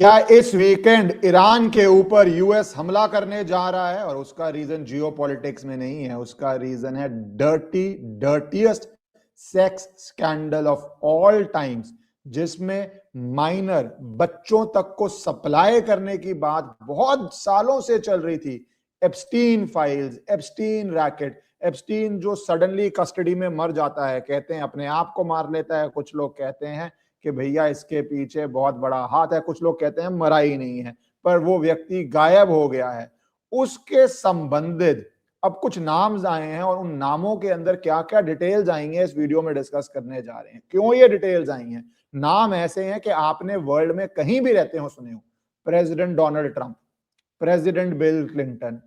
क्या इस weekend Iran के ऊपर यूएस हमला करने जा रहा है? और उसका रीजन जियोपॉलिटिक्स में नहीं है, उसका रीजन है dirtiest sex scandal of all times, जिसमें माइनर बच्चों तक को सप्लाई करने की बात बहुत सालों से चल रही थी। Epstein files, Epstein racket, Epstein जो सडनली कस्टडी में मर जाता है, कहते हैं अपने आप को मार लेता है, कुछ लोग कहते हैं कि भैया इसके पीछे बहुत बड़ा हाथ है, कुछ लोग कहते हैं मरा ही नहीं है, पर वो व्यक्ति गायब हो गया है। उसके संबंधित अब कुछ नाम्स आए हैं और उन नामों के अंदर क्या क्या डिटेल्स आएंगे इस वीडियो में डिस्कस करने जा रहे हैं। क्यों ये डिटेल्स आई हैं? नाम ऐसे हैं कि आपने वर्ल्ड में कहीं भी रहते हो सुने हो। President Donald Trump, president Bill Clinton,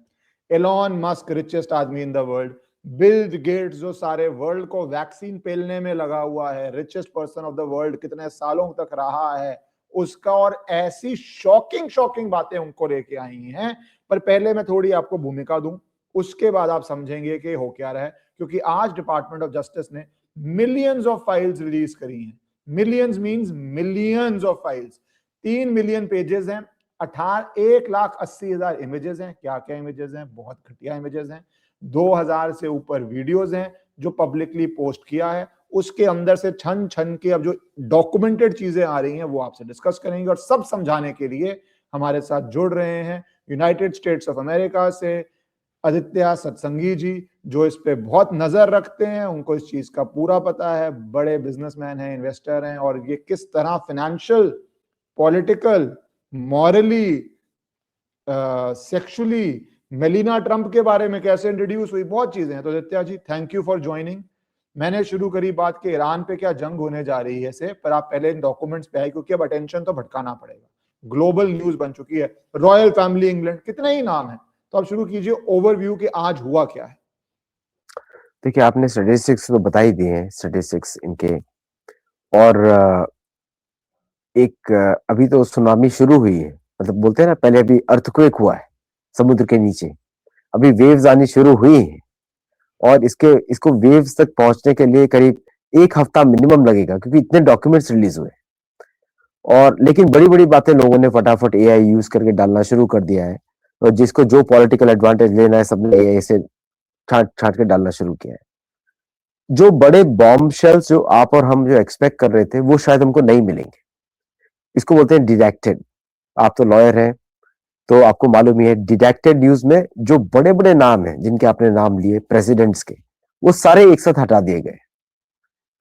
Elon Musk richest आदमी in the world, Bill Gates जो सारे वर्ल्ड को वैक्सीन पेलने में लगा हुआ है, richest person of the world कितने सालों तक रहा है उसका, और ऐसी शॉकिंग शॉकिंग बातें उनको लेके आई हैं। पर पहले मैं थोड़ी आपको भूमिका दूं, उसके बाद आप समझेंगे कि हो क्या रहा है। क्योंकि आज डिपार्टमेंट ऑफ जस्टिस ने मिलियंस ऑफ फाइल्स रिलीज करी हैं। Millions means millions of files, 3 million pages हैं, 1,80,000 इमेजेस हैं। क्या क्या इमेजेस हैं? बहुत घटिया इमेजेस हैं। 2000 से ऊपर वीडियोस हैं जो पब्लिकली पोस्ट किया है। उसके अंदर से छन छन के अब जो डॉक्यूमेंटेड चीजें आ रही हैं वो आपसे डिस्कस करेंगे, और सब समझाने के लिए हमारे साथ जुड़ रहे हैं यूनाइटेड स्टेट्स ऑफ अमेरिका से आदित्य सत्संगी जी, जो इस पे बहुत नजर रखते हैं, उनको इस चीज का पूरा पता है, बड़े बिजनेसमैन हैं, इन्वेस्टर हैं, और ये किस तरह financial, political, morally, sexually melaena Trump के बारे में कैसे इंट्रोड्यूस हुई, बहुत चीजें हैं। तो Aditya ji, thank you for joining. मैंने शुरू करी बात कि ईरान पे क्या जंग होने जा रही है से, पर आप पहले इन डॉक्यूमेंट्स पे आए, क्योंकि अब अटेंशन तो भटकाना पड़ेगा। ग्लोबल न्यूज बन चुकी है, रॉयल फैमिली इंग्लैंड, कितने ही नाम है। तो आप शुरू कीजिए ओवरव्यू कि आज हुआ क्या है। देखिए, आपने स्टैटिस्टिक्स तो बता ही दिए हैं, स्टैटिस्टिक्स इनके। और अभी तो सुनामी शुरू हुई है, मतलब बोलते हैं ना, पहले अभी अर्थक्वेक हुआ है समुद्र के नीचे, अभी वेव्स आनी शुरू हुई हैं। और इसको वेव्स तक पहुंचने के लिए करीब 1 हफ्ता मिनिमम लगेगा, क्योंकि इतने डॉक्यूमेंट्स रिलीज हुए। और लेकिन बड़ी बड़ी बातें लोगों ने फटाफट एआई यूज करके डालना शुरू कर दिया है, और जिसको जो पॉलिटिकल एडवांटेज लेना है सबने एआई से छांट छांट के डालना शुरू किया है। जो बड़े बॉम्ब शेल्स जो आप और हम जो एक्सपेक्ट कर रहे थे, वो शायद हमको नहीं मिलेंगे। इसको बोलते हैं डिडैक्टेड। आप तो लॉयर हैं, तो आपको मालूम ही है, डिडैक्टेड न्यूज में जो बड़े बड़े नाम हैं, जिनके आपने नाम लिए प्रेसिडेंट्स के, वो सारे एक साथ हटा दिए गए,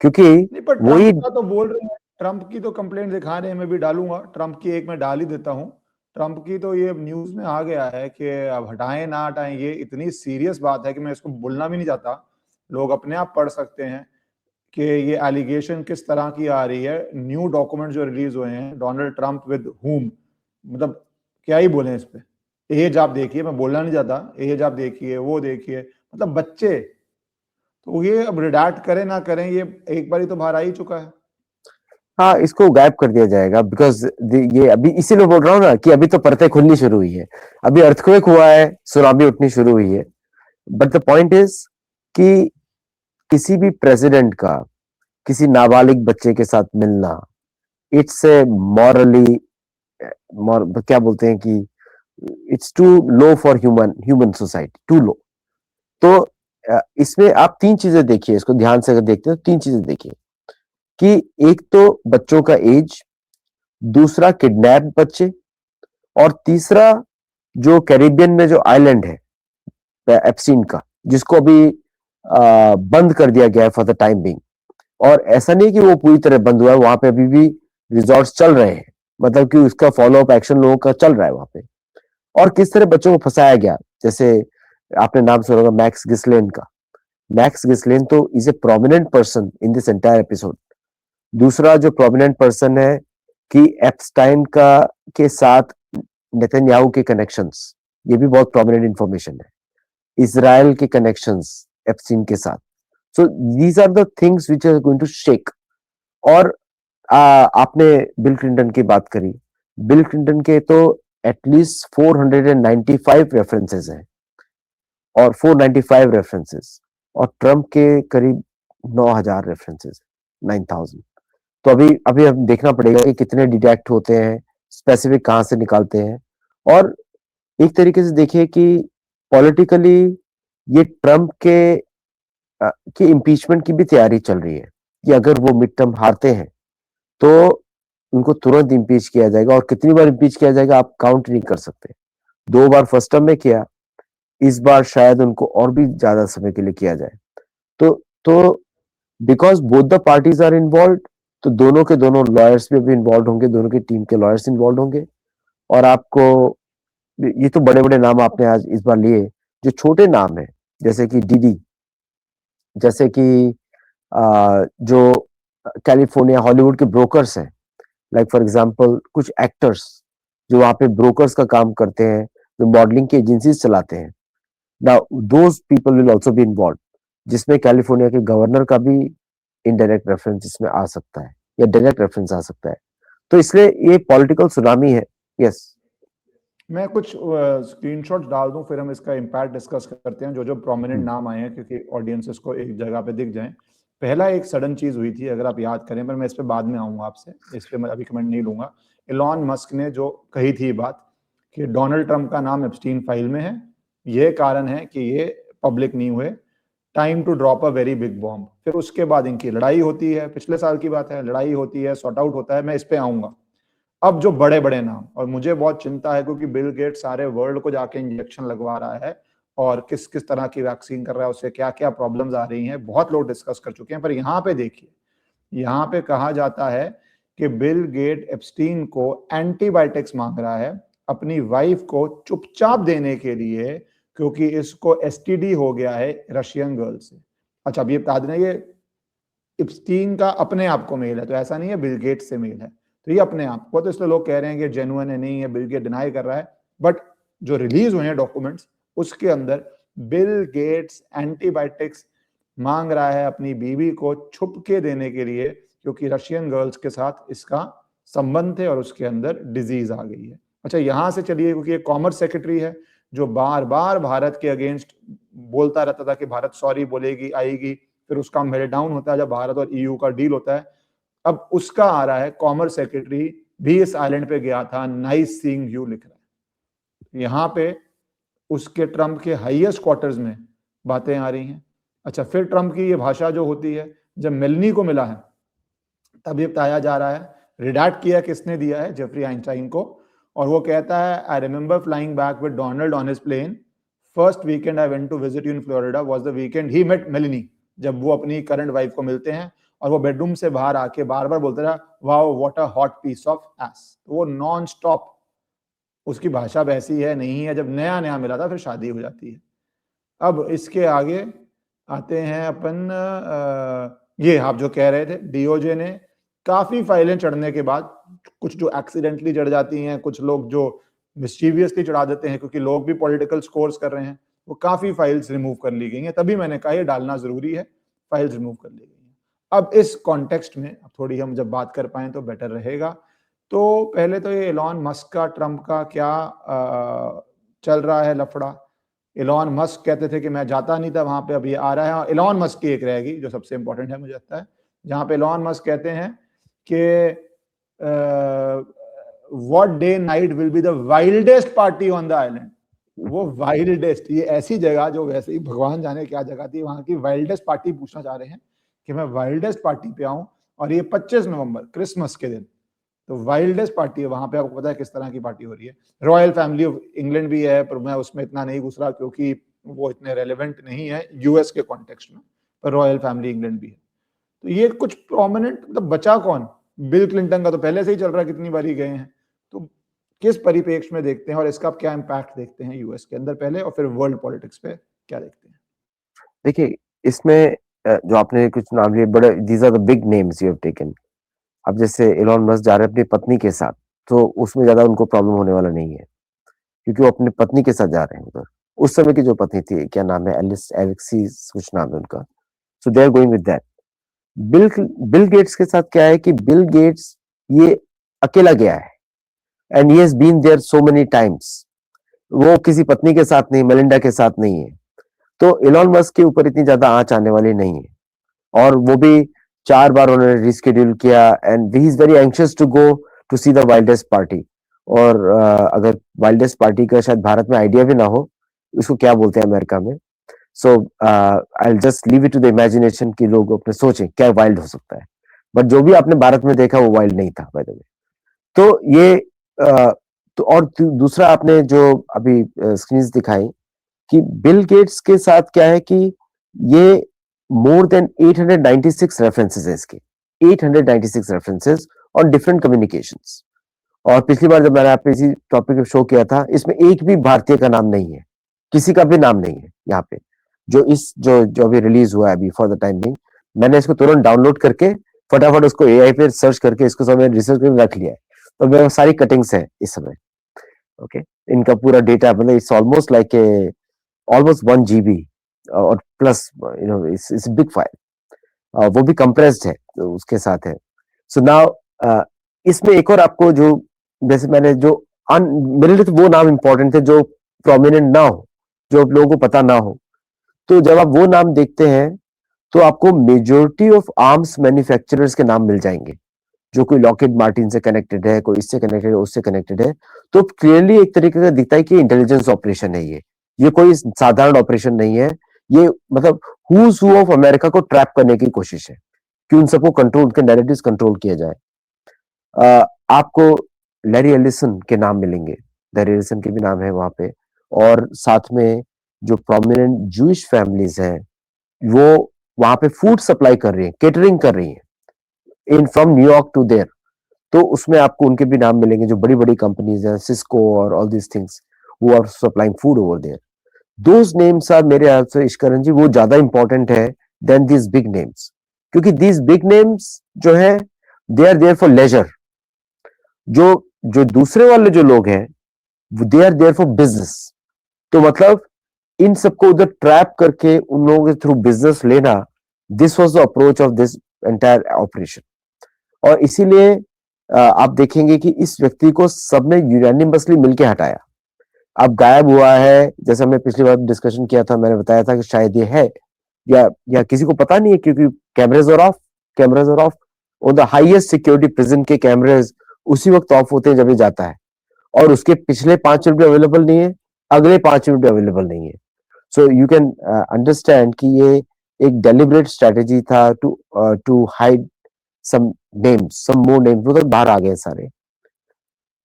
क्योंकि नहीं, पर वही ट्रंप का तो बोल रहे हैं, ट्रंप की तो कंप्लेंट दिखा रहे हैं, मैं भी डालूंगा ट्रंप की, एक मैं डाल ही देता हूं। ट्रंप की तो ये न्यूज में आ गया है कि अब हटाएं ना हटाएं, ये इतनी सीरियस बात है कि मैं इसको बोलना भी नहीं चाहता। लोग अपने आप पढ़ सकते हैं कि ये एलिगेशन किस तरह की आ रही है। न्यू डॉक्यूमेंट जो रिलीज हुए हैं, डोनाल्ड ट्रंप विद हुम, मतलब क्या ही बोले इस पे। एज आप देखिए, मैं बोलना नहीं चाहता, एज आप देखिए, वो देखिए, मतलब बच्चे। तो ये अब रिडैक्ट करें ना करें, ये एक बार ही तो बाहर आ ही चुका है। हाँ, इसको गायब कर दिया जाएगा, बिकॉज ये अभी इसीलिए बोल रहा हूँ ना कि अभी तो परतें खुलनी शुरू हुई है। अभी अर्थक्वेक हुआ है, सुनामी उठनी शुरू हुई है। बट द पॉइंट इज कि किसी भी प्रेसिडेंट का किसी नाबालिग बच्चे के साथ मिलना, इट्स ए मॉरली, क्या बोलते हैं कि it's too low for human society, too low. तो इसमें आप 3 चीजें देखिए, इसको ध्यान से अगर देखते हो, 3 चीजें देखिए कि एक तो बच्चों का एज, दूसरा किडनैप बच्चे, और तीसरा जो कैरिबियन में जो आइलैंड है एप्स्टीन का, जिसको अभी बंद कर दिया गया है फॉर द टाइम बिंग। और ऐसा नहीं कि वो पूरी तरह बंद हुआ है, वहां पे अभी भी रिजॉर्ट्स चल रहे हैं, मतलब कि उसका फॉलो अप एक्शन लोगों का चल रहा है वहां पे। और किस तरह बच्चों को फंसाया गया, जैसे आपने नाम सुना होगा मैक्स गिस्लेन का। मैक्स गिस्लेन तो is a prominent person in this entire episode. दूसरा जो प्रोमिनेंट पर्सन है कि एप्स्टाइन का के साथ नेतन्याहू के कनेक्शंस, ये भी बहुत प्रोमिनेंट इंफॉर्मेशन है। इजराइल के कनेक्शंस एप्स्टीन के साथ। So these are the things which are going to shake. और आपने बिल क्लिंटन की बात करी। बिल क्लिंटन के तो एटलीस्ट 495 रेफरेंसेस हैं, और 495 रेफरेंसेस, और ट्रंप के करीब 9,000 रेफरेंसेस, 9,000। तो अभी अभी अब देखना पड़ेगा कि कितने डिटेक्ट होते हैं, स्पेसिफिक कहाँ से निकालते हैं। और एक तरीके से देखिए कि पॉलिटिकली ये ट्रम्प की इम्पीचमेंट की भी तैयारी चल रही है कि अगर वो मिड टर्म हारते हैं तो उनको तुरंत इम्पीच किया जाएगा, और कितनी बार इम्पीच किया जाएगा आप काउंट नहीं कर सकते। 2 बार फर्स्ट टर्म में किया, इस बार शायद उनको और भी ज्यादा समय के लिए किया जाए। तो because both the parties are involve, तो दोनों के दोनों लॉयर्स भी इन्वॉल्व होंगे, दोनों की टीम के लॉयर्स इन्वॉल्व होंगे। और आपको ये तो बड़े बड़े नाम आपने आज इस बार लिए, जो छोटे नाम है जैसे कि डीडी, जैसे कि जो कैलिफोर्निया हॉलीवुड के ब्रोकर्स हैं, लाइक फॉर एग्जांपल कुछ एक्टर्स जो वहां पे ब्रोकर्स का काम करते हैं, जो मॉडलिंग की एजेंसीज चलाते हैं, now those people will also be involve, जिसमें कैलिफोर्निया के गवर्नर का भी इनडायरेक्ट रेफरेंस इसमें आ सकता है या डायरेक्ट रेफरेंस आ सकता है। तो इसलिए ये पॉलिटिकल सुनामी है। यस, मैं कुछ स्क्रीनशॉट्स डाल दूं, फिर हम इसका इम्पैक्ट डिस्कस करते हैं, जो जो प्रोमिनेंट नाम आए हैं, क्योंकि ऑडियंसेस को एक जगह पे दिख जाएं। पहला एक सडन चीज हुई थी, अगर आप याद करें, पर मैं इस पे बाद में आऊंगा आपसे, इस पे मैं अभी कमेंट नहीं लूंगा। इलॉन मस्क ने जो कही थी बात कि डोनाल्ड ट्रंप का नाम एप्स्टीन फाइल में है, ये कारण है कि ये पब्लिक नहीं हुए, time to drop a very big bomb. फिर उसके बाद इनकी लड़ाई होती है, पिछले साल की बात है, लड़ाई होती है, सॉर्ट आउट होता है, मैं इस पे आऊंगा। अब जो बड़े बड़े नाम, और मुझे बहुत चिंता है क्योंकि बिल गेट्स सारे वर्ल्ड को जाके इंजेक्शन लगवा रहा है, और किस किस तरह की वैक्सीन कर रहा है, उससे क्या क्या प्रॉब्लम्स आ रही हैं, बहुत लोग डिस्कस कर चुके हैं। पर यहाँ पे देखिए, यहाँ पे कहा जाता है कि बिल गेट एप्स्टीन को एंटीबायोटिक्स मांग रहा है अपनी वाइफ को चुपचाप देने के लिए, क्योंकि इसको एसटीडी हो गया है रशियन गर्ल से। अच्छा, अब ये बता देना, ये एप्स्टीन का अपने आप को मेल है, तो ऐसा नहीं है बिल गेट्स से मेल है, तो ये अपने आप को, तो इसलिए लोग कह रहे हैं कि जेन्युइन है, नहीं है, बिल गेट डिनाई कर रहा है। बट जो रिलीज हुए हैं डॉक्यूमेंट्स, उसके अंदर बिल गेट्स एंटीबायोटिक्स मांग रहा है अपनी बीवी को छुप के देने के लिए, क्योंकि रशियन गर्ल्स के साथ इसका संबंध थे और उसके अंदर डिजीज आ गई है। अच्छा, यहां से चलिए, क्योंकि ये कॉमर्स सेक्रेटरी है जो बार बार भारत के अगेंस्ट बोलता रहता था कि भारत सॉरी बोलेगी, आएगी, फिर उसका मेल्टडाउन होता है जब भारत और ईयू का डील होता है। अब उसका आ रहा है, कॉमर्स सेक्रेटरी भी इस आइलैंड पे गया था, नाइस सीइंग यू लिख रहा है यहाँ पे, उसके ट्रम्प के हाईएस्ट क्वार्टर्स में बातें आ रही हैं। अच्छा, फिर ट्रम्प की ये भाषा जो होती है, जब मेलनी को मिला है तब ये बताया जा रहा है, रिडैक्ट किया किसने दिया है, जेफरी आइंस्टाइन को, और वो कहता है, I remember flying back with Donald on his plane, first weekend I went to visit you in Florida was the weekend he met Melania. जब वो अपनी करंट वाइफ को मिलते हैं और वो बेडरूम से बाहर आके बार बार बोलते रहा, wow what a hot piece of ass. वो नॉन स्टॉप, उसकी भाषा वैसी है नहीं है, जब नया नया मिला था फिर शादी हो जाती है। अब इसके आगे आते हैं अपन, ये आप जो कह रहे थे, डीओजे ने काफी फाइलें चढ़ने के बाद, कुछ जो एक्सीडेंटली चढ़ जाती हैं, कुछ लोग जो मिस्चीवियसली चढ़ा देते हैं क्योंकि लोग भी पॉलिटिकल स्कोर्स कर रहे हैं, वो काफी फाइल्स रिमूव कर ली गई हैं। तभी मैंने कहा ये डालना जरूरी है, फाइल्स रिमूव कर ली गई हैं। अब इस कॉन्टेक्स्ट में थोड़ी हम जब बात कर पाए तो बेटर रहेगा। तो पहले तो ये इलॉन मस्क का ट्रम्प का क्या चल रहा है लफड़ा। इलॉन मस्क कहते थे कि मैं जाता नहीं था वहां पे, अब ये आ रहा है। इलॉन मस्क की एक रहेगी जो सबसे इंपॉर्टेंट है मुझे लगता है, जहां पे इलॉन मस्क कहते हैं कि what day night will be the wildest party on the island. वो वाइल्डेस्ट, ये ऐसी जगह जो वैसे ही भगवान जाने क्या जगह थी, वहां की वाइल्डेस्ट पार्टी पूछना चाह रहे हैं कि मैं वाइल्डेस्ट पार्टी पे आऊं, और ये 25 नवंबर क्रिसमस के दिन, तो वाइल्डेस्ट पार्टी है वहां पे। आपको पता है किस तरह की पार्टी हो रही है। रॉयल फैमिली ऑफ इंग्लैंड भी है, पर मैं उसमें इतना नहीं घुस रहा क्योंकि वो इतने रेलेवेंट नहीं है यूएस के कॉन्टेक्स्ट में, पर रॉयल फैमिली इंग्लैंड भी है। तो ये कुछ प्रोमिनेंट, मतलब बचा कौन, बिल क्लिंटन का तो पहले से ही चल रहा है, कितनी बारी गए हैं। तो किस परिप्रेक्ष्य में देखते हैं और इसका क्या इम्पैक्ट देखते हैं यूएस के अंदर पहले, और फिर वर्ल्ड पॉलिटिक्स पे क्या देखते हैं। देखिए इसमें जो आपने कुछ नाम लिए, बड़े, these are the big names you have taken. अब जैसे इलॉन मस्क जा रहे हैं अपनी पत्नी के साथ, तो उसमें ज्यादा उनको प्रॉब्लम होने वाला नहीं है, क्योंकि वो अपनी पत्नी के साथ जा रहे हैं उधर। उस समय की जो पत्नी थी, क्या नाम है, एलिस एलेक्सीज कुछ नाम है उनका, so they are going with that. Bill Bill Gates के साथ क्या है कि बिल गेट्स ये अकेला गया है, and he has been there so many times. वो किसी पत्नी के साथ नहीं, मेलिंडा के साथ नहीं है, तो इलॉन मस्क के ऊपर इतनी ज्यादा आंच आने वाली नहीं है। और वो भी 4 बार उन्होंने रिस्केड्यूल किया, and he is very anxious to go to see the wildest party. और अगर वाइल्डेस्ट पार्टी का शायद भारत में आइडिया भी ना हो उसको क्या बोलते हैं अमेरिका में। So I just leave it to the imagination कि लोग अपने सोचें क्या वाइल्ड हो सकता है, बट जो भी आपने भारत में देखा वो वाइल्ड नहीं था बाय द वे। तो ये तो और दूसरा आपने जो अभी स्क्रीन दिखाई कि बिल गेट्स के साथ क्या है कि ये मोर देन 896 रेफरेंसेस है इसके, 896 रेफरेंसेस ऑन डिफरेंट कम्युनिकेशंस। और पिछली बार जब मैंने आपको इसी टॉपिक पे शो किया था इसमें एक भी भारतीय का नाम नहीं है, किसी का भी नाम नहीं है यहाँ पे। जो अभी रिलीज हुआ है अभी फॉर द टाइम बिंग, मैंने इसको तुरंत डाउनलोड करके फटाफट उसको एआई पे सर्च करके इसको समय रिसर्च करके रख लिया है। तो मेरे पास सारी कटिंग्स है इस समय। ओके, इनका पूरा डेटा मतलब it's almost like a almost 1 GB और प्लस इट्स बिग फाइल, वो भी कंप्रेस्ड है तो उसके साथ है। सो नाउ इसमें एक और आपको जो जैसे मैंने जो मेरे लिए तो वो नाम इंपॉर्टेंट थे जो प्रोमिनेंट ना हो, जो लोगों को पता ना हो। तो जब आप वो नाम देखते हैं तो आपको मेजोरिटी ऑफ आर्म्स मैन्युफैक्चरर्स के नाम मिल जाएंगे, जो कोई लॉकहीड मार्टिन से कनेक्टेड है, कोई इससे कनेक्टेड है, उससे कनेक्टेड है। तो क्लियरली एक तरीके का दिखता है कि इंटेलिजेंस ऑपरेशन है ये कोई साधारण ऑपरेशन नहीं है। ये मतलब हुज हू ऑफ अमेरिका को ट्रैप करने की कोशिश है कि उन सबको कंट्रोल, उनके नैरेटिव्स कंट्रोल किया जाए। आपको लैरी एलिसन के नाम मिलेंगे, लैरी एलिसन के भी नाम है वहां पे। और साथ में जो प्रोमिनेंट जूइश फैमिलीज हैं वो वहां पे फूड सप्लाई कर रही है, केटरिंग कर रही है in from New York to there. तो उसमें आपको उनके भी नाम मिलेंगे जो बड़ी बड़ी कंपनीज हैं, सिस्को और all these things who are supplying food over there. Those names are मेरे ख्याल से इश्करण जी वो ज्यादा इंपॉर्टेंट है देन दीज बिग नेम्स, क्योंकि दीज बिग नेम्स जो है they are there for leisure. जो जो दूसरे वाले जो लोग हैं they are there for business. तो मतलब इन सबको उधर ट्रैप करके उन लोगों के थ्रू बिजनेस लेना, this was the approach of this entire operation. और इसीलिए आप देखेंगे कि इस व्यक्ति को सबने यूनानिमसली मिलके हटाया। अब गायब हुआ है, जैसे हमने पिछली बार डिस्कशन किया था, मैंने बताया था कि शायद ये है या किसी को पता नहीं है, क्योंकि कैमराज आर ऑफ और द हाईएस्ट सिक्योरिटी प्रिजन के कैमरेज उसी वक्त ऑफ होते हैं जब ये जाता है, और उसके पिछले 5 मिनट भी अवेलेबल नहीं है, अगले 5 मिनट भी अवेलेबल नहीं है। सो यू कैन अंडरस्टैंड कि ये एक डेलिबरेट स्ट्रेटेजी था to hide some names, some more names, मतलब बाहर आ गए सारे।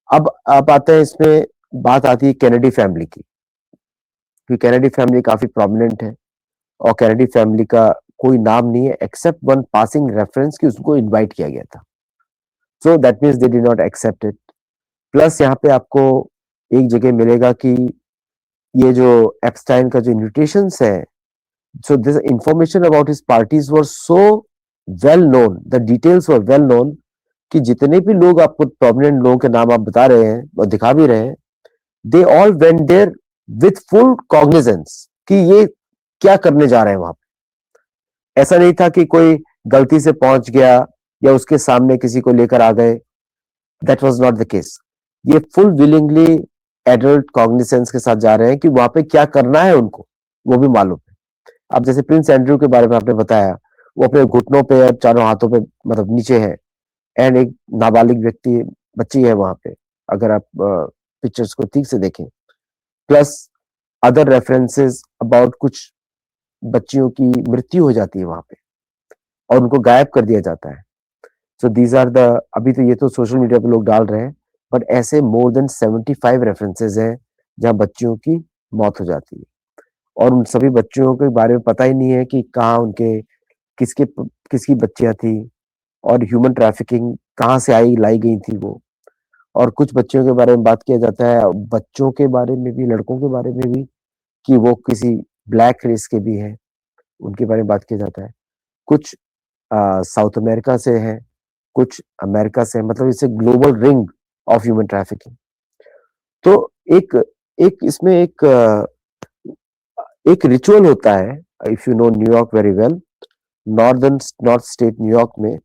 अब आप आते हैं, इसमें बात आती है कैनेडी फैमिली की, क्योंकि कैनेडी फैमिली काफी प्रोमिनेंट है और कैनेडी फैमिली का कोई नाम नहीं है एक्सेप्ट वन पासिंग रेफरेंस कि उसको इनवाइट किया गया था। So that means they did not accept it. Plus यहाँ पे आपको एक जगह मिलेगा कि ये जो एप्स्टाइन का जो इन्विटेशंस है, so this information about his parties were so well known, the details were well known कि जितने भी लोग आपको प्रोमिनेंट लोगों के नाम आप बता रहे हैं और दिखा भी रहे हैं, they all went there with full cognizance कि ये क्या करने जा रहे हैं वहां पे। ऐसा नहीं था कि कोई गलती से पहुंच गया या उसके सामने किसी को लेकर आ गए, that was not the case। ये फुल विलिंगली एडल्ट कॉग्निसेंस के साथ जा रहे हैं कि वहां पे क्या करना है उनको वो भी मालूम है। अब जैसे प्रिंस एंड्रयू के बारे में आपने बताया, वो अपने घुटनों पे और चारों हाथों पे मतलब नीचे है, एंड एक नाबालिग व्यक्ति बच्ची है वहां पे, अगर आप पिक्चर्स को ठीक से देखें। प्लस अदर रेफरेंसेस अबाउट कुछ बच्चियों की मृत्यु हो जाती है वहां पे और उनको गायब कर दिया जाता है। सो दीज आर द, अभी तो ये तो सोशल मीडिया पे लोग डाल रहे हैं, बट ऐसे मोर देन 75 रेफरेंसेस हैं जहां बच्चियों की मौत हो जाती है और उन सभी बच्चियों के बारे में पता ही नहीं है कि कहाँ उनके किसके किसकी बच्चियां थी और ह्यूमन ट्रैफिकिंग कहाँ से आई लाई गई थी वो। और कुछ बच्चियों के बारे में बात किया जाता है, बच्चों के बारे में भी, लड़कों के बारे में भी, कि वो किसी ब्लैक रेस के भी हैं, उनके बारे में बात किया जाता है। कुछ साउथ अमेरिका से हैं, कुछ अमेरिका से हैं, मतलब इसे global ring of human trafficking. तो एक एक इसमें एक रिचुअल होता है, if you know New York very well, north state New York में,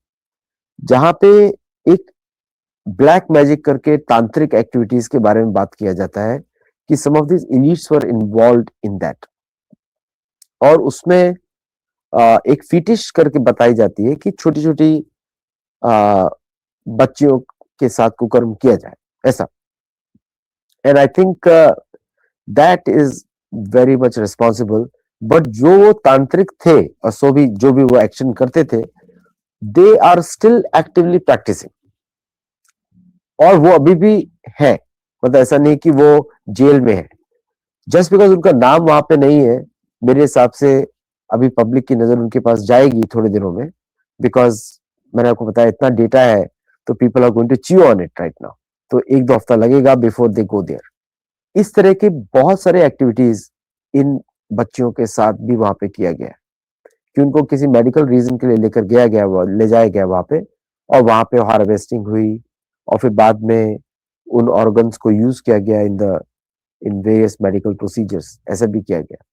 जहां पे एक ब्लैक मैजिक करके तांत्रिक एक्टिविटीज के बारे में बात किया जाता है कि some of this elites were involved in that. और उसमें एक फीटिश करके बताई जाती है कि छोटी छोटी बच्चियों के साथ कुकर्म किया जाए, ऐसा। And I think that is very much responsible. But जो वो तांत्रिक थे और सो भी जो भी वो एक्शन करते थे, they are still actively practicing, और वो अभी भी है. मतलब ऐसा नहीं कि वो जेल में है. जस्ट बिकॉज उनका नाम वहां पे नहीं है, मेरे हिसाब से अभी पब्लिक की नजर उनके पास जाएगी थोड़े दिनों में, बिकॉज मैंने आपको बताया इतना डेटा है, तो people are going to chew on it right now. तो एक दो हफ्ता लगेगा बिफोर दे गो देयर. इस तरह के बहुत सारे एक्टिविटीज इन बच्चियों के साथ भी वहां पे किया गया है, कि उनको किसी मेडिकल रीजन के लिए लेकर गया गया, ले जाया गया वहां पे, और वहां पे हार्वेस्टिंग हुई, और फिर बाद में उन ऑर्गन्स को यूज किया गया इन वेरियस मेडिकल प्रोसीजर्स, ऐसा भी किया गया.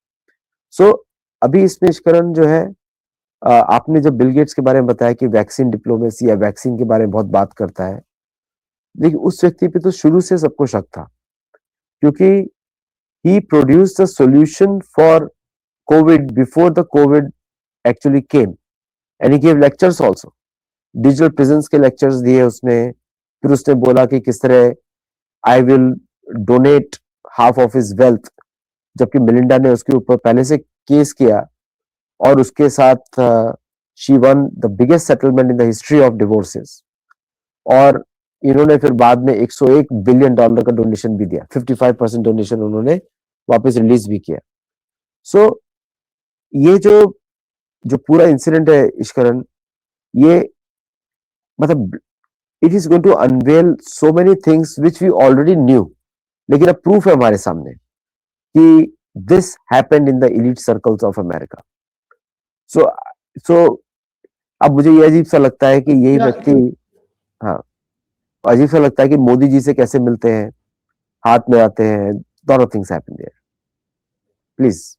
सो अभी इसमें निष्करण जो है, आपने जब बिल गेट्स के बारे में बताया कि वैक्सीन डिप्लोमेसी या वैक्सीन के बारे में बहुत बात करता है, देखिए उस व्यक्ति पे तो शुरू से सबको शक था, क्योंकि he produced the solution for covid before the covid actually came, and he give lectures also. Digital presence के लेक्चर्स दिए उसने. फिर उसने बोला कि किस तरह I will donate half of his wealth, जबकि मिलिंडा ने उसके ऊपर पहले से केस किया, और उसके साथ she one the biggest settlement in the history of divorces. और इन्होंने फिर बाद में $101 बिलियन का डोनेशन भी दिया. 55% डोनेशन उन्होंने वापस रिलीज भी किया. सो ये जो जो पूरा इंसिडेंट है इश्करण, ये मतलब it is going to unveil so many things which we already knew, लेकिन अब प्रूफ है हमारे सामने कि this happened in the elite circles of America. So so अब मुझे ये अजीब सा लगता है कि यही व्यक्ति, हाँ, अजीब सा लगता है कि मोदी जी से कैसे मिलते हैं, हाथ में आते हैं. दोनों things happen there. Please.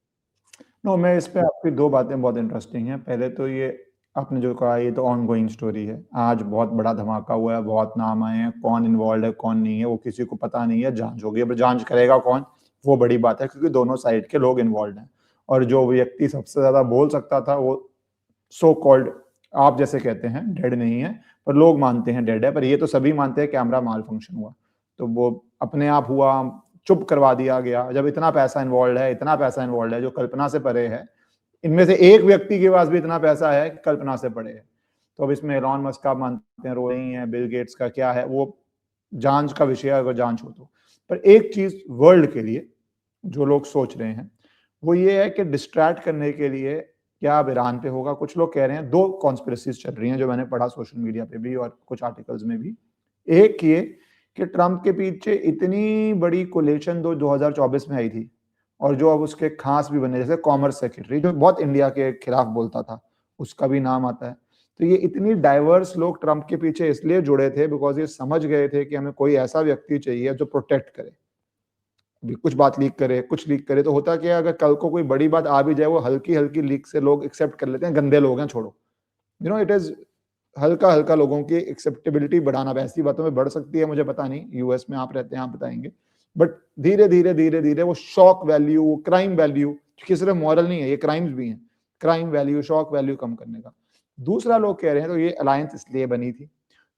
No, मैं इस पे आपकी दो बातें बहुत इंटरेस्टिंग हैं. पहले तो ये आपने जो कहा, ये तो ऑन गोइंग स्टोरी है. आज बहुत बड़ा धमाका हुआ है, बहुत नाम आए हैं. कौन इन्वॉल्व है कौन नहीं है वो किसी को पता नहीं है. जांच होगी, अब जांच करेगा कौन, वो बड़ी बात है, क्योंकि दोनों साइड के लोग इन्वॉल्व हैं. और जो व्यक्ति सबसे ज्यादा बोल सकता था वो सो कॉल्ड, आप जैसे कहते हैं, डेड नहीं है, पर लोग मानते हैं डेड है. पर ये तो सभी मानते हैं कैमरा माल फंक्शन हुआ, तो वो अपने आप हुआ, चुप करवा दिया गया. जब इतना पैसा इन्वॉल्व है, इतना पैसा इन्वॉल्व है जो कल्पना से परे है, इनमें से एक व्यक्ति के पास भी इतना पैसा है कि कल्पना से परे है. तो अब इसमें एलॉन मस्क का मानते हैं रोल नहीं है, बिल गेट्स का क्या है, वो जांच का विषय है, अगर जांच हो तो. पर एक चीज वर्ल्ड के लिए जो लोग सोच रहे हैं वो ये है कि डिस्ट्रैक्ट करने के लिए क्या अब ईरान पे होगा. कुछ लोग कह रहे हैं, दो कॉन्स्पिरेसीज चल रही हैं जो मैंने पढ़ा सोशल मीडिया पे भी और कुछ आर्टिकल्स में भी. एक ये कि ट्रंप के पीछे इतनी बड़ी कोलेशन 2024 में आई थी, और जो अब उसके खास भी बने, जैसे कॉमर्स सेक्रेटरी जो बहुत इंडिया के खिलाफ बोलता था, उसका भी नाम आता है. तो ये इतनी डाइवर्स लोग ट्रंप के पीछे इसलिए जुड़े थे बिकॉज ये समझ गए थे कि हमें कोई ऐसा व्यक्ति चाहिए जो प्रोटेक्ट करे. कुछ बात लीक करे, कुछ लीक करे, तो होता क्या है, अगर कल को कोई बड़ी बात आ भी जाए, वो हल्की हल्की लीक से लोग एक्सेप्ट कर लेते हैं, गंदे लोग हैं छोड़ो. इट इज हल्का हल्का लोगों की एक्सेप्टेबिलिटी बढ़ाना. ऐसी बातों में बढ़ सकती है, मुझे पता नहीं, यूएस में आप रहते हैं, आप बताएंगे. बट धीरे धीरे धीरे धीरे वो शॉक वैल्यू, वो क्राइम वैल्यू, क्योंकि सिर्फ मॉरल नहीं है, ये क्राइम्स भी हैं, क्राइम वैल्यू, शॉक वैल्यू कम करने का. दूसरा लोग कह रहे हैं, तो ये अलायंस इसलिए बनी थी.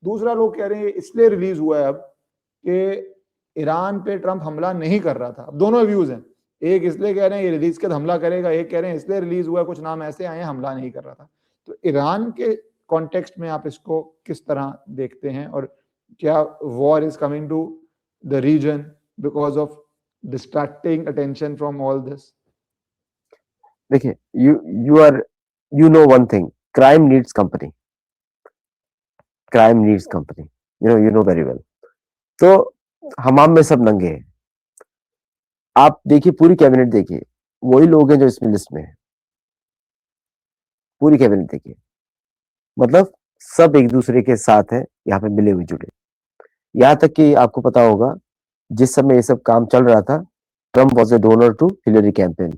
दूसरा लोग कह रहे हैं इसलिए रिलीज हुआ है अब कि ईरान पे ट्रंप हमला नहीं कर रहा था. अब दोनों व्यूज हैं. एक इसलिए कह रहे हैं ये रिलीज के हमला करेगा, एक कह रहे हैं इसलिए रिलीज हुआ, कुछ नाम ऐसे आए हैं, हमला नहीं कर रहा था. तो ईरान के कॉन्टेक्स्ट में आप इसको किस तरह देखते हैं, और क्या war is coming to the region because of distracting attention from all this? देखिए, you know one thing, crime needs company. Crime needs company, you know very well. तो हमाम में सब नंगे हैं. आप देखिए पूरी कैबिनेट देखिए, वही लोग हैं जो इसमें लिस्ट में है. पूरी कैबिनेट देखिए, मतलब सब एक दूसरे के साथ है, यहाँ पे मिले हुए जुड़े. यहाँ तक कि आपको पता होगा, जिस समय ये सब काम चल रहा था, Trump was a donor to Hillary campaign.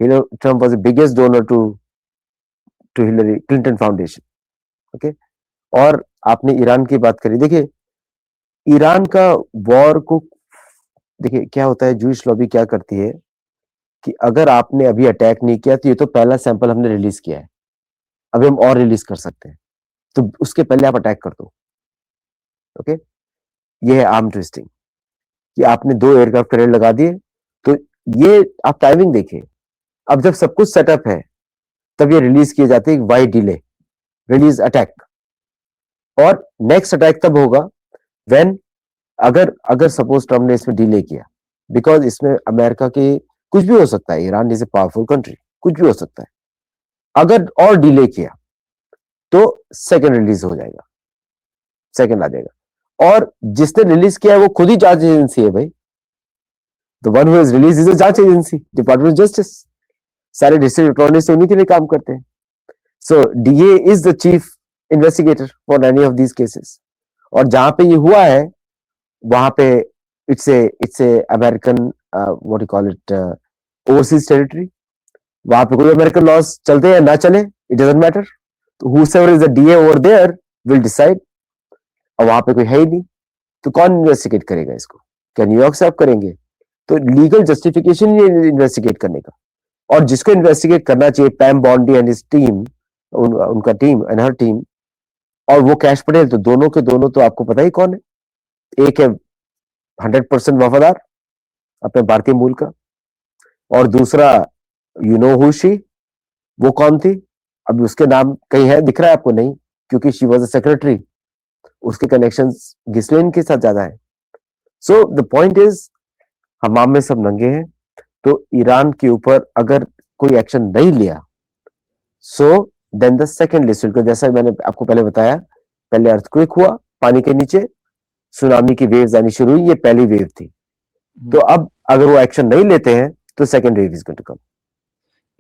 Trump was the biggest donor to Hillary Clinton foundation. Okay. और आपने ईरान की बात करी. देखिए ईरान का वॉर को, देखिए क्या होता है, जूइश लॉबी क्या करती है कि अगर आपने अभी अटैक नहीं किया तो ये तो पहला सैंपल हमने रिलीज किया है, अभी हम और रिलीज कर सकते हैं, तो उसके पहले आप अटैक कर दो. ओके. ये है आर्म ट्विस्टिंग. कि आपने 2 एयरक्राफ्ट कैरियर लगा दिए, तो ये आप टाइमिंग देखिए। अब जब सब कुछ सेटअप है तब ये रिलीज किए जाते हैं, वाई डिले, रिलीज अटैक। और नेक्स्ट अटैक तब होगा व्हेन, अगर अगर सपोज ट्रम्प ने इसमें डिले किया, बिकॉज इसमें अमेरिका के कुछ भी हो सकता है, Iran is a powerful country, कुछ भी हो सकता है, अगर और डिले किया तो सेकंड रिलीज हो जाएगा, सेकंड आ जाएगा। और जिसने रिलीज किया है वो खुद ही जांच एजेंसी है भाई। The one who is release is a जांच एजेंसी, डिपार्टमेंट ऑफ जस्टिस। सारे डिस्ट्रिक्ट अटॉर्नी से उन्हीं के लिए काम करते हैं। So DA is the chief investigator for any of these cases. और जहां पे ये हुआ है वहां पे it's a American what you call it, overseas territory. वहां पे कोई अमेरिकन लॉज चलते हैं ना चले, इट डजंट मैटर। तो whoever is the DA over there will decide। और वहां पे कोई है ही नहीं, तो कौन इन्वेस्टिगेट करेगा इसको? क्या न्यूयॉर्क से आप करेंगे? तो लीगल जस्टिफिकेशन ये इन्वेस्टिगेट करने का। और जिसको इन्वेस्टिगेट करना चाहिए, पैम बॉन्डी एंड हिज टीम, उनका टीम एंड हर टीम, और वो कैश पटेल, तो दोनों के दोनों तो आपको पता ही कौन है। एक है 100% वफादार अपने भारतीय मूल का, और दूसरा यू नो हु शी, वो कौन थी? अभी उसके नाम कहीं है, दिख रहा है आपको? नहीं, क्योंकि शी वॉज अ सेक्रेटरी। उसके कनेक्शंस गिस्लेन के साथ ज्यादा है। सो द पॉइंट इज, हमाम में सब नंगे हैं। तो ईरान के ऊपर अगर कोई एक्शन नहीं लिया, so then the second list, जैसा मैंने आपको पहले बताया, पहले अर्थक्वेक हुआ पानी के नीचे, सुनामी की वेव्स आनी शुरू हुई, ये पहली वेव थी। तो अब अगर वो एक्शन नहीं लेते हैं तो second wave is going to come.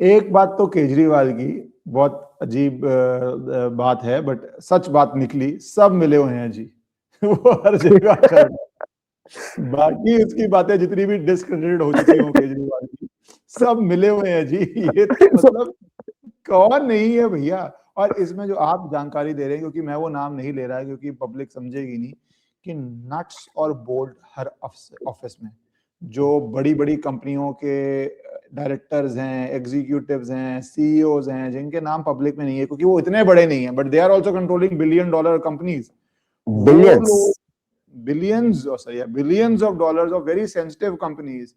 एक बात तो केजरीवाल की बहुत अजीब बात है, बट सच बात निकली, सब मिले हुए हैं जी। वो हर जगह कर बाकी उसकी बातें जितनी भी डिस्क्रेडिटेड हो चुकी हो केजरीवाल की, सब मिले हुए हैं जी। ये तो मतलब कौन नहीं है भैया। और इसमें जो आप जानकारी दे रहे हैं, क्योंकि मैं वो नाम नहीं ले रहा, क्योंकि पब्लिक समझेगी नहीं, कि नट्स और बोल्ट हर ऑफिस में जो बड़ी बड़ी कंपनियों के डायरेक्टर्स हैं, एग्जीक्यूटिव्स हैं, सीईओज हैं, जिनके नाम पब्लिक में नहीं है क्योंकि वो इतने बड़े नहीं है, but they are also controlling $billion companies. वो लोग billions of dollars of very sensitive companies,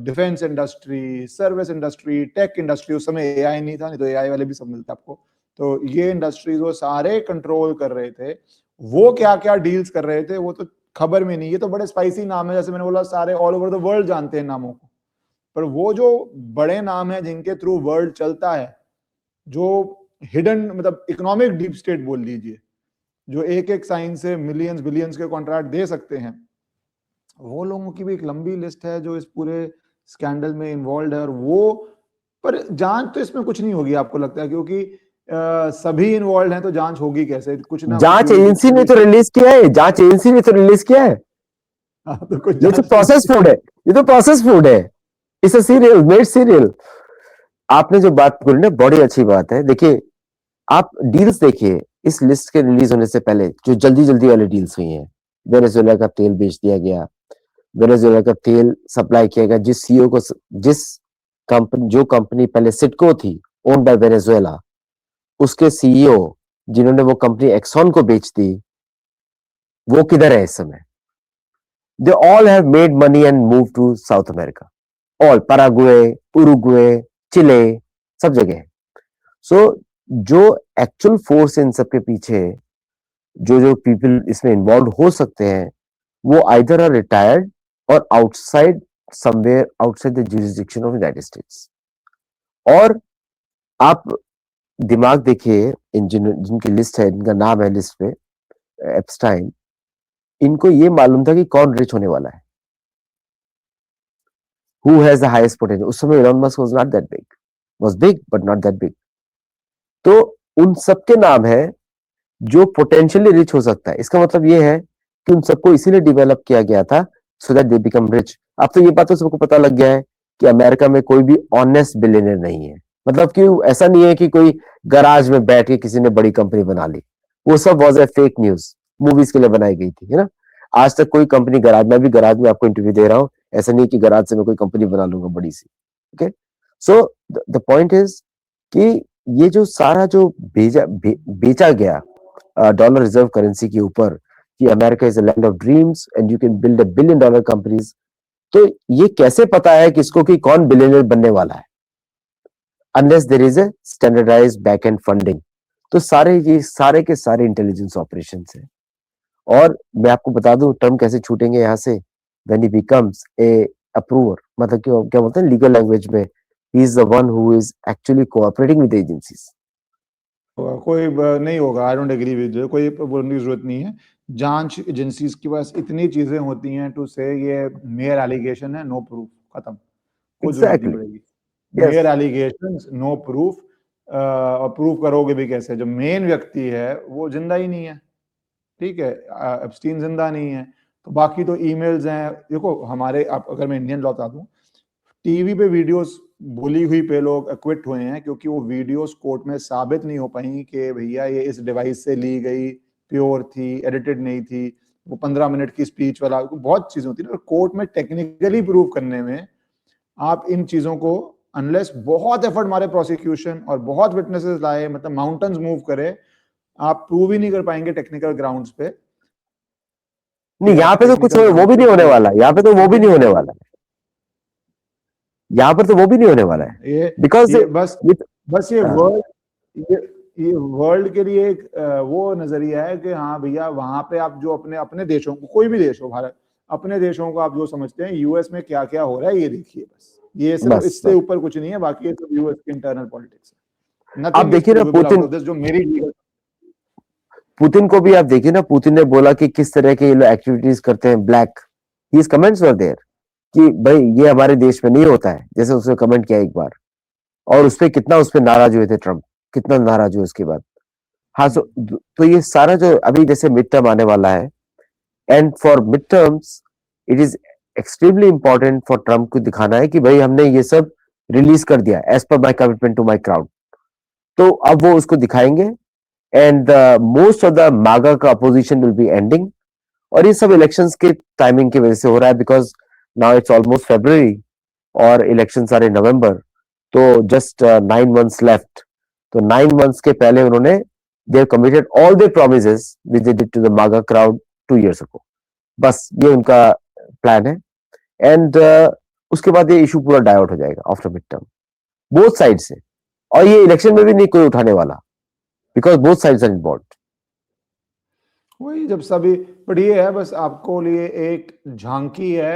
defence industry, service industry, tech industry, उस समय एआई नहीं था, नहीं तो एआई वाले भी सब मिलते आपको। तो ये इंडस्ट्रीज वो सारे कंट्रोल कर रहे थे। वो क्या क्या डील्स कर रहे थे वो तो खबर में नहीं। ये तो बड़े स्पाइसी नाम है, जैसे मैंने बोला, सारे ऑल ओवर द वर्ल्ड जानते हैं नामों को, पर वो जो बड़े नाम है जिनके थ्रू वर्ल्ड चलता है, जो हिडन मतलब इकोनॉमिक डीप स्टेट बोल लीजिए, जो एक एक साइन से मिलियंस बिलियंस के कॉन्ट्रैक्ट दे सकते हैं, वो लोगों की भी एक लंबी लिस्ट है जो इस पूरे स्कैंडल में इन्वॉल्व है। और वो पर जांच तो इसमें कुछ नहीं होगी आपको लगता है? क्योंकि सभी इन्वॉल्व हैं, तो जांच होगी कैसे? कुछ ना जांच एजेंसी ने तो रिलीज किया है, जांच एजेंसी ने तो रिलीज किया है। तो कुछ ये तो प्रोसेस फूड है, ये तो प्रोसेस फूड है। It's a serial, made serial. आपने जो बात बोली ना, बड़ी अच्छी बात है। देखिए, आप डील्स देखिए, इस लिस्ट के रिलीज होने से पहले जो जल्दी जल्दी वाली डील्स हुई हैं, वेनेजुएला का तेल बेच दिया गया, वेनेजुएला का तेल सप्लाई किया गया, जिस सीईओ को, जिस कंपनी, जो कंपनी पहले सिटको थी ओन्ड बाय वेनेजुएला, उसके सीईओ जिन्होंने वो कंपनी एक्सॉन को बेच दी, वो किधर है इस समय? They all have made money and move to South America, all, Paraguay, Uruguay, Chile, सब जगह। सो जो एक्चुअल फोर्स इन सबके पीछे, जो जो पीपल इसमें इन्वॉल्व हो सकते हैं, वो आइदर आर रिटायर्ड और outside, somewhere outside the jurisdiction of United states. और आप दिमाग देखिए, इन जिनकी लिस्ट है, इनका नाम है लिस्ट पे, एप्स्टाइन, इनको ये मालूम था कि कौन रिच होने वाला है, who has the highest potential. उस समय Elon Musk was not that big, was big but not that big. तो उन सबके नाम है जो पोटेंशियली रिच हो सकता है। इसका मतलब ये है कि उन सबको इसीलिए डेवलप किया गया था, so that they become rich. अब तो ये बात तो सबको पता लग गया है कि अमेरिका में कोई भी ऑनेस्ट बिलियनर नहीं है। मतलब कि ऐसा नहीं है कि कोई गराज में बैठ के किसी ने बड़ी कंपनी बना ली, वो सब was a fake news, movies के लिए बनाई गई थी, है ना। आज तक कोई कंपनी गराज में, भी गराज में आपको इंटरव्यू दे रहा हूँ, ऐसा नहीं कि गराज से मैं कोई कंपनी बना लूंगा बड़ी सी। Okay, so the point is कि ये जो सारा जो बेचा गया डॉलर रिजर्व करेंसी के ऊपर, कि America is a land of dreams and you can build $1 billion companies. तो ये कैसे पता है किसको कि कौन बिलियनर बनने वाला है, unless there is a standardised back end funding. तो ये सारे के सारे इंटेलिजेंस ऑपरेशन है। और मैं आपको बता दूं टर्म कैसे छूटेंगे यहाँ से, when he becomes a approver, मतलब क्या बोलते हैं लीगल लैंग्वेज में, he is the one who is actually cooperating with agencies. कोई नहीं होगा, आई डोंट एग्री विद, कोई बोलने की जरूरत नहीं है। जांच एजेंसीज के पास इतनी चीजें होती हैं टू से ये मेयर एलिगेशन है, नो प्रूफ, खत्म, कोई जरूरत नहीं एग्जैक्टली, पड़ेगी। Yes, mere allegation, no proof, और प्रूफ करोगे भी कैसे? जो मेन व्यक्ति है वो जिंदा ही नहीं है, ठीक है, एप्स्टीन जिंदा नहीं है, तो बाकी तो ईमेल्स हैं। देखो हमारे, आप अगर मैं इंडियन लॉ बता दूं, टीवी पे वीडियोस बोली हुई पे लोग एक्विट हुए हैं क्योंकि वो वीडियोस कोर्ट में साबित नहीं हो पाई कि भैया ये इस डिवाइस से ली गई, प्योर थी, एडिटेड नहीं थी, वो 15 मिनट की स्पीच वाला, बहुत चीजें होती है ना कोर्ट में टेक्निकली प्रूव करने में। आप इन चीजों को अनलेस बहुत एफर्ट मारे प्रोसिक्यूशन और बहुत विटनेसेस लाए, मतलब माउंटेन्स मूव करे, आप प्रूव ही नहीं कर पाएंगे टेक्निकल ग्राउंड्स पे। नहीं यहाँ पे तो कुछ वो भी नहीं होने वाला, यहाँ पे तो वो भी नहीं होने वाला है, यहाँ पर तो वो भी नहीं होने वाला है, बिकॉज ये बस ये वर्ल्ड के लिए एक वो नजरिया है कि हाँ भैया वहां पे आप जो अपने देशों को, कोई भी देश हो, भारत, अपने देशों को आप जो समझते हैं यूएस में क्या क्या हो रहा है ये देखिए, बस ये सिर्फ इससे ऊपर कुछ नहीं है, बाकी ये सब यूएस की इंटरनल पॉलिटिक्स है। आप देखिए ना पुतिन को भी आप देखिए ना, पुतिन ने बोला कि किस तरह के ये लोग एक्टिविटीज करते हैं, black, his comments were there कि भाई ये हमारे देश में नहीं होता है, जैसे उसने कमेंट किया एक बार, और उसपे कितना उसपे नाराज हुए थे ट्रम्प, कितना नाराज हुए उसके बाद। हाँ, तो ये सारा जो अभी जैसे मिड टर्म आने वाला है, and for mid terms it is extremely important for Trump को दिखाना है कि भाई हमने ये सब रिलीज कर दिया as per my commitment to my crowd. तो अब वो उसको दिखाएंगे एंड मोस्ट ऑफ द मागा का अपोजिशन विल बी एंडिंग। और ये सब इलेक्शंस के टाइमिंग की वजह से हो रहा है, because now it's almost February और इलेक्शंस आर इन नवंबर, तो जस्ट 9 months लेफ्ट। तो 9 months के पहले उन्होंने they committed all their promises which they did to the MAGA crowd 2 years ago। बस ये उनका प्लान है, एंड उसके बाद ये इशू पूरा डाइवर्ट हो जाएगा after mid term, both side से। और ये इलेक्शन में भी नहीं कोई उठाने वाला, because both sides are involved. वही जब सभी, बट ये है बस आपको लिए एक झांकी है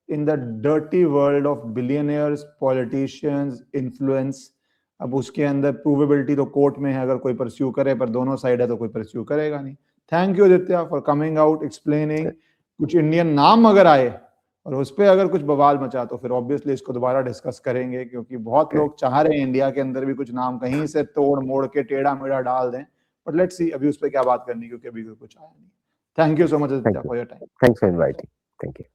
in the dirty world of billionaires, politicians, influence. अब उसके अंदर प्रूवेबिलिटी तो कोर्ट में है अगर कोई परस्यू करे, पर दोनों साइड है तो कोई परस्यू करेगा नहीं। Thank you Aditya for coming out, explaining. कुछ इंडियन नाम अगर आए और उस पर अगर कुछ बवाल मचा तो फिर ऑब्वियसली इसको दोबारा डिस्कस करेंगे, क्योंकि बहुत लोग चाह रहे हैं इंडिया के अंदर भी कुछ नाम कहीं से तोड़ मोड़ के टेढ़ा मेढ़ा डाल दें, बट लेट्स सी अभी उस पर क्या बात करनी, क्योंकि अभी कुछ आया नहीं। Thank you so much for your time. Thanks for inviting. Thank you.